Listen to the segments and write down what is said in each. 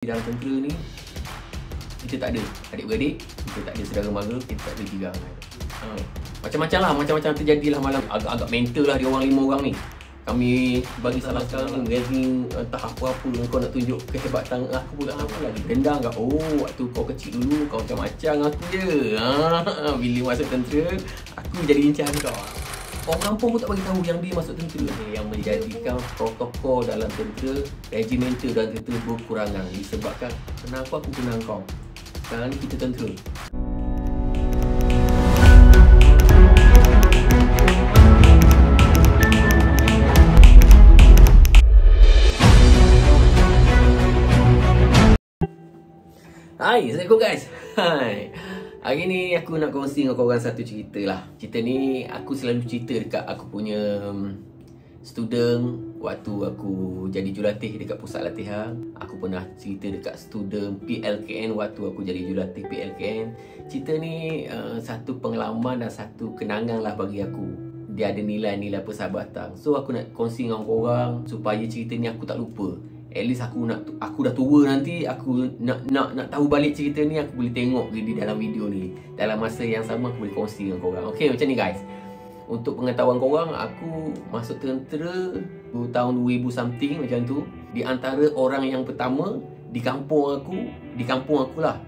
Di dalam tentera ni kita tak ada adik-beradik, kita tak ada saudara mara, kita tak ada jiran. Macam-macam lah, macam-macam terjadilah malam. Agak-agak mental lah dia orang 5 orang ni. Kami bagi salah sekarang ni ragging entah apa-apa, kau nak tunjuk kehebatan aku pun tak tahu lah. Dendam kat, oh waktu kau kecil dulu kau macam-macam aku je. Bila masuk tentera aku jadi incar kau. Orang kampung pun tak bagi tahu yang dia masuk tentera ni, yang menjadikan protokol dalam tentera, regimental dalam tentera berkurangan disebabkan kenapa aku kenal kau. Sekarang ni kita tentera. Hai, Assalamualaikum guys. Hai. Hari ni aku nak kongsi dengan korang satu cerita lah. Cerita ni aku selalu cerita dekat aku punya student waktu aku jadi jurulatih dekat pusat latihan. Aku pernah cerita dekat student PLKN waktu aku jadi jurulatih PLKN. Cerita ni satu pengalaman dan satu kenangan lah bagi aku. Dia ada nilai-nilai persahabatan. So aku nak kongsi dengan korang supaya cerita ni aku tak lupa. At least aku dah tua nanti, aku nak tahu balik cerita ni, aku boleh tengok di dalam video ni. Dalam masa yang sama aku boleh kongsi dengan korang. Okay, macam ni guys. Untuk pengetahuan korang, aku masuk tentera tahun 2000 something macam tu. Di antara orang yang pertama di kampung aku lah,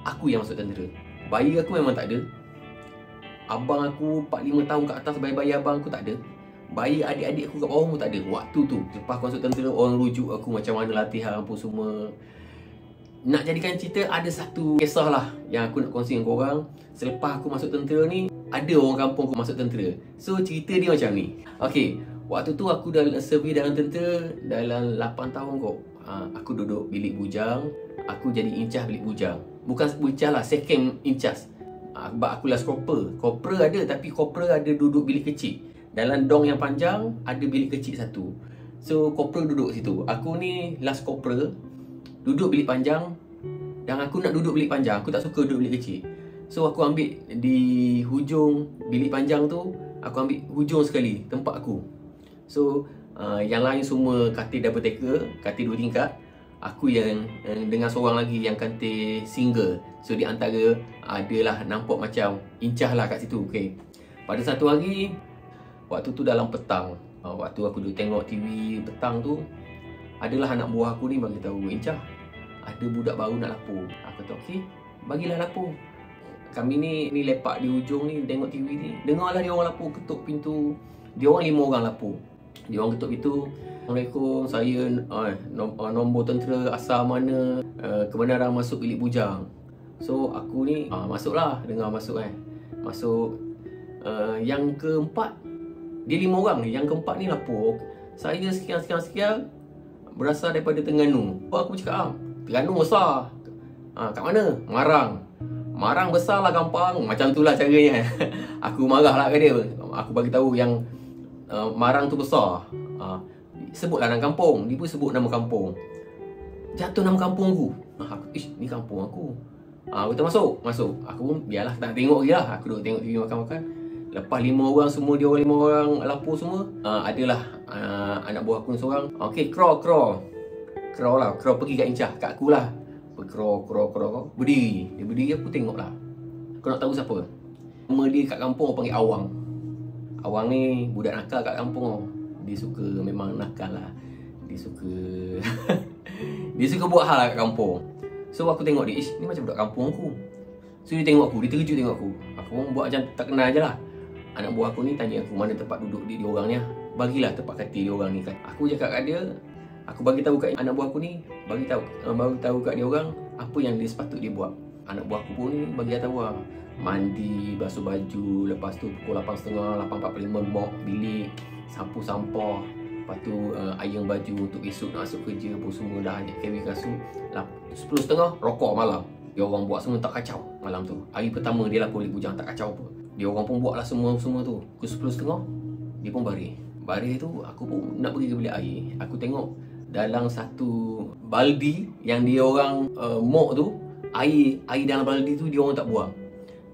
aku yang masuk tentera. Bayi aku memang tak ada. Abang aku 4-5 tahun ke atas, bayi-bayi abang aku tak ada. Bayi adik-adik aku kat bawah pun tak ada. Waktu tu, lepas aku masuk tentera, orang rujuk aku macam mana latihan apa semua. Nak jadikan cerita, ada satu kisah lah yang aku nak kongsi dengan korang. Selepas aku masuk tentera ni, ada orang kampung aku masuk tentera. So cerita dia macam ni. Okay, waktu tu aku dah servis dalam tentera dalam 8 tahun kot. Aku duduk bilik bujang. Aku jadi incas bilik bujang. Bukan bujang lah, second incas. Sebab aku last corporal. Corporal ada, tapi corporal ada duduk bilik kecil. Dalam dong yang panjang, ada bilik kecil satu. So, corporal duduk situ. Aku ni last corporal, duduk bilik panjang. Dan aku nak duduk bilik panjang, aku tak suka duduk bilik kecil. So, aku ambil di hujung bilik panjang tu, aku ambil hujung sekali, tempat aku. So, yang lain semua katil double taker, katil 2 tingkat. Aku yang dengan seorang lagi yang katil single. So, di antara adalah nampak macam incah lah kat situ. Okay. Pada satu hari, waktu tu dalam petang, waktu aku duduk tengok TV petang tu, adalah anak buah aku ni bagi tahu, Incah, ada budak baru nak lapor. Aku kata, okey, bagilah lapor. Kami ni lepak di hujung ni tengok TV ni. Dengarlah dia orang lapor, ketuk pintu. Dia orang 5 orang lapor. Dia orang ketuk pintu. Assalamualaikum, saya nombor tentera asal mana, kebenaran masuk bilik bujang. So aku ni masuklah, dengar masuk kan. Masuk yang keempat, dia 5 orang ni, yang keempat ni lapor, saya sekian berasal daripada Terengganu. Aku cakap, Terengganu besar. Kat mana? Marang besar lah gampang. Macam tu lah caranya. Aku marah lah ke dia. Aku bagi tahu yang Marang tu besar. Sebutlah nama kampung. Dia pun sebut nama kampung. Jatuh nama kampung aku. Ni kampung aku. Aku tak masuk. Aku pun biarlah tak tengok je lah. Aku duduk tengok TV makan-makan. Lepas 5 orang semua, dia orang 5 orang lapor semua, adalah anak buah aku seorang. Okay, crawl lah, crawl pergi kat Incah, kat aku lah. Crawl. Berdiri. Dia berdiri, aku tengok lah. Kau nak tahu siapa? Nama dia kat kampung panggil Awang. Awang ni budak nakal kat kampung. Dia suka, memang nakal lah. Dia suka dia suka buat hal lah kat kampung. So aku tengok dia, ni macam budak kampung aku. So dia tengok aku, dia terkejut tengok aku. Aku pun buat macam tak kenal je lah. Anak buah aku ni tanya aku mana tempat duduk dia orang ni. Bagilah tempat katil dia orang ni kan. Aku cakap kat dia, aku bagi tahu kat anak buah aku ni, bagi tahu kat dia orang apa yang dia sepatut dia buat. Anak buah aku pun ni bagi tahu lah. Mandi, basuh baju, lepas tu pukul 8.30, 8.45 mop bilik, sapu sampah. Lepas tu iron baju untuk esok nak masuk kerja pun semua dah carry kasut. 10.30 rokok malam. Dia orang buat semua tak kacau malam tu. Hari pertama dia lapor bilik bujang tak kacau apa. Dia orang pun buatlah semua tu. Pukul 10.30 dia pun baris. Baris tu aku pun nak pergi ke bilik air. Aku tengok dalam satu baldi yang dia orang mok tu, air dalam baldi tu dia orang tak buang.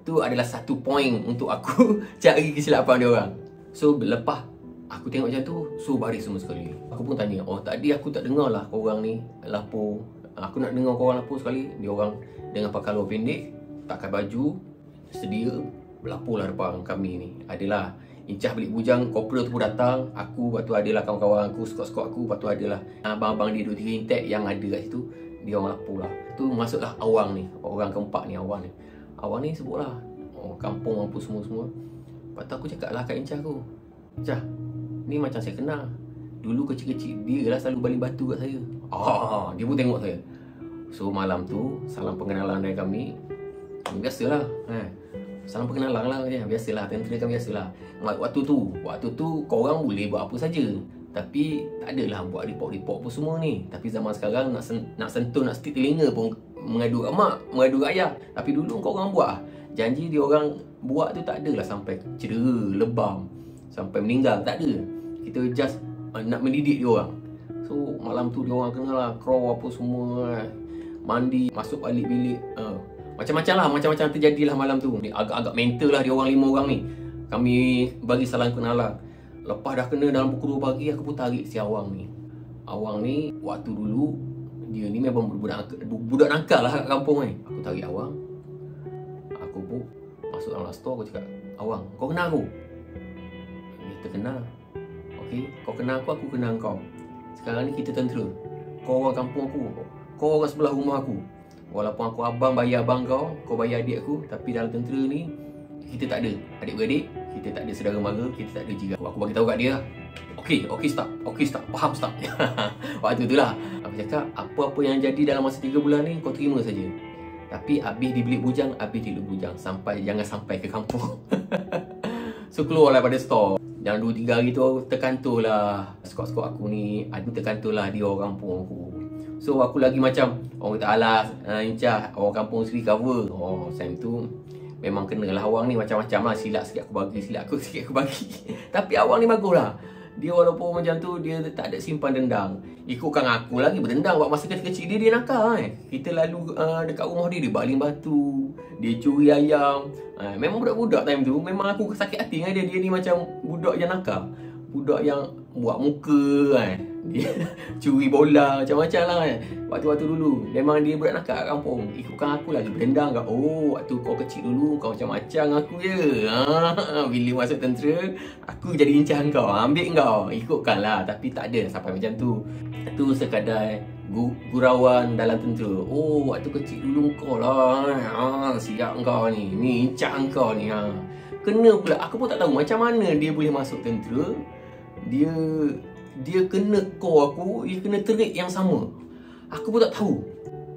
Tu adalah satu poin untuk aku cari kesilapan dia orang. So lepas Aku tengok macam tu, so baris semua sekali. Aku pun tanya, oh tadi aku tak dengar lah korang ni lapor. Aku nak dengar korang lapor sekali. Dia orang dengan pakai luar pendek, pakai baju, sedia lapor lah depan kami ni. Adalah Incah Bilik Bujang, corporal tu pun datang. Aku, lepas tu adalah kawan-kawan aku, skot-skot aku. Lepas tu adalah abang-abang dia 2-3 intek yang ada kat situ. Dia orang lapor lah. Tu masuklah Awang ni, orang keempat ni, Awang ni. Awang ni sebut lah, oh, kampung apa semua-semua. Lepas tu aku cakap lah kat Incah aku, Incah, ni macam saya kenal. Dulu kecil-kecil dia lah selalu baling batu kat saya. Dia pun tengok saya. So malam tu salam pengenalan dari kami. Biasalah, salam pengenalan lah je. Biasalah, tentera kan biasalah. Waktu tu korang boleh buat apa saja. Tapi tak adalah buat report-report apa semua ni. Tapi zaman sekarang nak sentuh, nak stick telinga pun mengadu kat mak, mengadu kat ayah. Tapi dulu korang buat. Janji dia orang buat tu tak adalah sampai cedera, lebam, sampai meninggal, tak ada. Kita just nak mendidik dia orang. So malam tu dia orang kenalah crawl apa semua, mandi, masuk balik bilik, macam-macam terjadilah malam tu. Agak-agak mental lah dia orang 5 orang ni. Kami bagi salam kenalan. Lepas dah kena dalam pukul 2 pagi, aku pun tarik si Awang ni. Awang ni waktu dulu dia ni memang budak nakal lah kat kampung ni. Aku tarik Awang. Aku pun masuk dalam store, aku cakap, Awang, kau kenal aku? Kita kenal. Okey, kau kenal aku kenal kau. Sekarang ni kita tentera. Kau orang kampung aku, kau orang sebelah rumah aku. Walaupun aku abang bayar abang kau bayar adik aku, tapi dalam tentera ni kita tak ada adik-beradik, kita tak ada saudara mara, kita tak ada jiran. Aku bagi tahu kat dia, okey stop, faham stop. Waktu tu lah aku cakap, apa-apa yang jadi dalam masa 3 bulan ni kau terima saja. Tapi habis di Bilik Bujang, jangan sampai ke kampung. So keluarlah pada store. Dalam 2-3 hari tu terkantor lah skot-skot aku ni, terkantor lah dia orang kampung aku. So aku lagi macam, orang kata alas, Incah, orang kampung sendiri cover. Time tu memang kenalah Awang ni macam-macam lah. Silap sikit aku bagi. Tapi Awang ni bagus lah. Dia walaupun macam tu, dia tak ada simpan dendam. Ikutkan aku lagi berdendam. Buat masa kecil-kecil dia nakal kan. Kita lalu dekat rumah dia baling batu, dia curi ayam. Memang budak-budak time tu, memang aku sakit hati dengan dia. Dia ni macam budak yang nakal, budak yang buat muka kan. Dia curi bola, macam-macam lah kan. Waktu-waktu dulu memang dia budak nakal kat kampung. Ikutkan aku lagi berdendam kat, waktu kau kecil dulu kau macam-macam aku je. Bila masuk tentera, aku jadi Incah kau, ambil kau. Ikutkan lah. Tapi tak ada sampai macam tu. Itu sekadar gurauan dalam tentera. Waktu kecil dulu kau lah, siap kau ni Incah kau ni. Kena pula, aku pun tak tahu macam mana dia boleh masuk tentera. Dia kena core aku, dia kena terik yang sama. Aku pun tak tahu.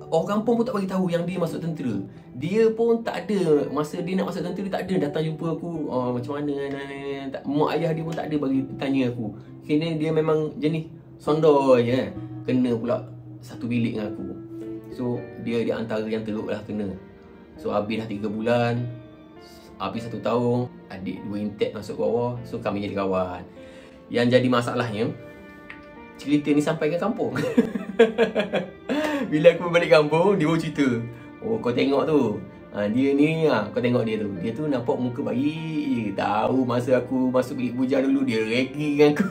Orang kampung pun tak bagi tahu yang dia masuk tentera. Dia pun tak ada, masa dia nak masuk tentera tak ada datang jumpa aku, macam mana. Mak ayah dia pun tak ada bagi tanya aku. Kena dia memang jenis sondor je. Kena pula satu bilik dengan aku. So dia di antara yang teruk lah kena. So habis dah 3 bulan, habis 1 tahun, adik 2 intek masuk bawah. So kami jadi kawan. Yang jadi masalahnya, cerita ni sampai ke kampung. Bila aku balik kampung, dia baru cerita, kau tengok tu, dia ni, kau tengok dia tu nampak muka baik. Tahu masa aku masuk Bilik Bujang dulu, dia ragging dengan aku.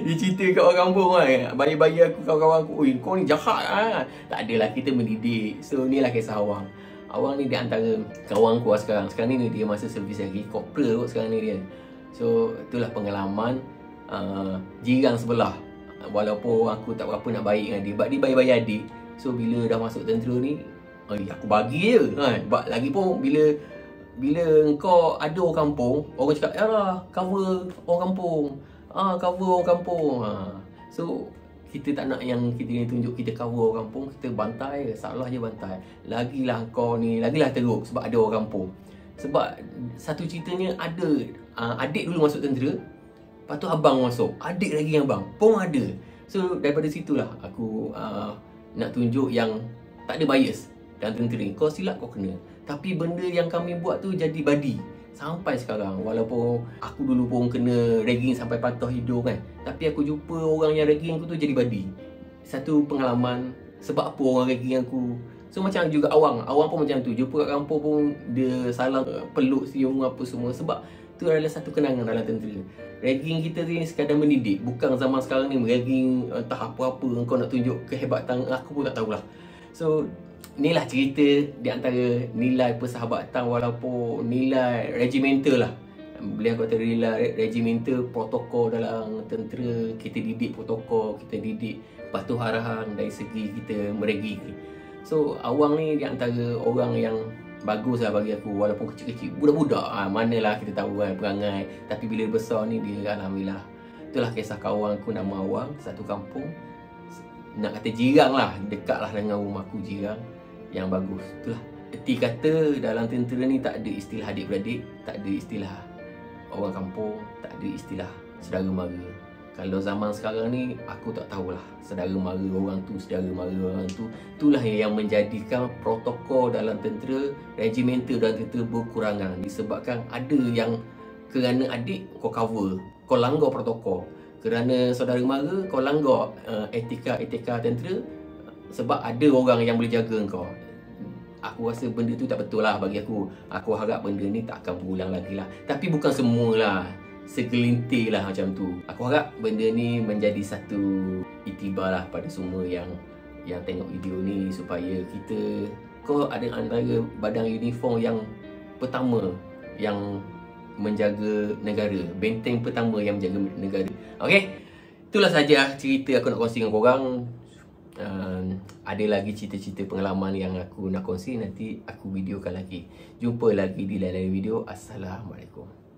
Dia cerita kat orang kampung kan, bayi-bayi aku, kawan-kawan aku, kau ni jahat kan. Tak adalah, kita mendidik. So ni lah kisah Awang. Awang ni di antara kawan aku sekarang. Sekarang ni dia masa servis lagi, corporal kot sekarang ni dia. So itulah pengalaman jiran sebelah. Walaupun aku tak berapa nak baik dengan dia, sebab dia bayi-bayi adik. So bila dah masuk tentera ni, aku bagi je kan. Lagi pun bila kau ada orang kampung, orang cakap, yalah cover orang kampung, cover orang kampung. So kita tak nak yang kita ni tunjuk kita cover orang kampung, kita bantai, salah je bantai. Lagilah kau ni, lagilah teruk sebab ada orang kampung. Sebab satu ceritanya ada adik dulu masuk tentera, lepas tu abang masuk, adik lagi yang abang pun ada. So daripada situlah aku nak tunjuk yang tak ada bias dalam tentera. Kau silap kau kena. Tapi benda yang kami buat tu jadi badi sampai sekarang. Walaupun aku dulu pun kena ragging sampai patah hidung kan, tapi aku jumpa orang yang ragging aku tu jadi badi. Satu pengalaman sebab apa orang ragging aku. So macam juga Awang pun macam tu. Jumpa kat kampung pun dia salam, peluk, cium apa semua. Sebab tu adalah satu kenangan dalam tentera. Ragging kita ni sekadar mendidik. Bukan zaman sekarang ni ragging entah apa-apa, kau nak tunjuk kehebatan, aku pun tak tahulah. So inilah cerita di antara nilai persahabatan walaupun nilai regimental lah. Boleh aku kata nilai regimental, protokol dalam tentera. Kita didik protokol, kita didik patuh arahan dari segi kita meregi. So Awang ni di antara orang yang bagus lah bagi aku. Walaupun kecil-kecil, budak-budak manalah kita tahu kan perangai. Tapi bila besar ni dia alhamdulillah. Itulah kisah kawan aku, nama Awang. Satu kampung, nak kata jirang lah, dekat lah dengan rumah aku, jirang yang bagus. Itulah erti kata dalam tentera ni tak ada istilah adik-beradik, tak ada istilah orang kampung, tak ada istilah saudara mara. Kalau zaman sekarang ni aku tak tahulah saudara mara orang tu, saudara mara orang tu. Itulah yang menjadikan protokol dalam tentera, regimental dalam tentera berkurangan. Disebabkan ada yang kerana adik kau cover, kau langgar protokol. Kerana saudara mara kau langgar etika tentera, sebab ada orang yang boleh jaga kau. Aku rasa benda tu tak betul lah bagi aku. Aku harap benda ni tak akan berulang lagi lah. Tapi bukan semualah, segelintir lah macam tu. Aku harap benda ni menjadi satu iktibar lah pada semua yang tengok video ni, supaya kita, kau ada antara badan uniform yang pertama yang menjaga negara, benteng pertama yang menjaga negara. Okay, itulah saja cerita aku nak kongsi dengan korang. Ada lagi cerita-cerita pengalaman yang aku nak kongsi, nanti aku videokan lagi. Jumpa lagi di lain-lain video. Assalamualaikum.